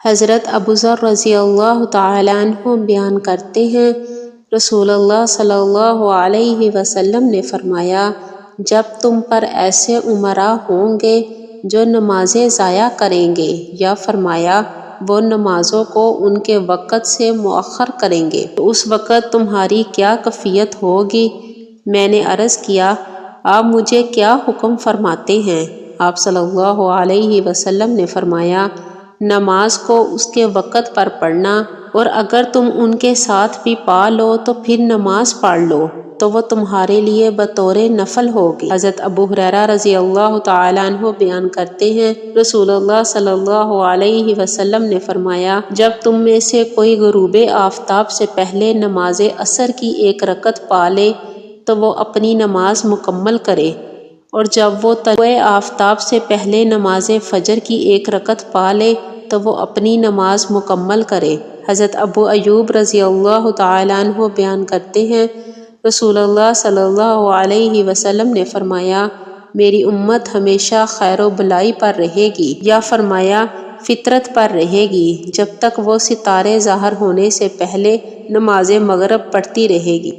حضرت ابو ذر رضی اللہ تعالیٰ عنہ بیان کرتے ہیں، رسول اللہ صلی اللہ علیہ وسلم نے فرمایا، جب تم پر ایسے امراء ہوں گے جو نمازیں ضائع کریں گے، یا فرمایا وہ نمازوں کو ان کے وقت سے مؤخر کریں گے، تو اس وقت تمہاری کیا کیفیت ہوگی؟ میں نے عرض کیا، آپ مجھے کیا حکم فرماتے ہیں؟ آپ صلی اللہ علیہ وسلم نے فرمایا، نماز کو اس کے وقت پر پڑھنا، اور اگر تم ان کے ساتھ بھی پا لو تو پھر نماز پڑھ لو تو وہ تمہارے لیے بطور نفل ہوگی۔ حضرت ابو ہریرہ رضی اللہ تعالیٰ عنہ بیان کرتے ہیں، رسول اللہ صلی اللہ علیہ وسلم نے فرمایا، جب تم میں سے کوئی غروب آفتاب سے پہلے نماز عصر کی ایک رکعت پا لے تو وہ اپنی نماز مکمل کرے، اور جب وہ طلوع آفتاب سے پہلے نماز فجر کی ایک رکعت پا لے تو وہ اپنی نماز مکمل کرے۔ حضرت ابو ایوب رضی اللہ تعالیٰ عنہ بیان کرتے ہیں، رسول اللہ صلی اللہ علیہ وسلم نے فرمایا، میری امت ہمیشہ خیر و بلائی پر رہے گی، یا فرمایا فطرت پر رہے گی، جب تک وہ ستارے ظاہر ہونے سے پہلے نماز مغرب پڑھتی رہے گی۔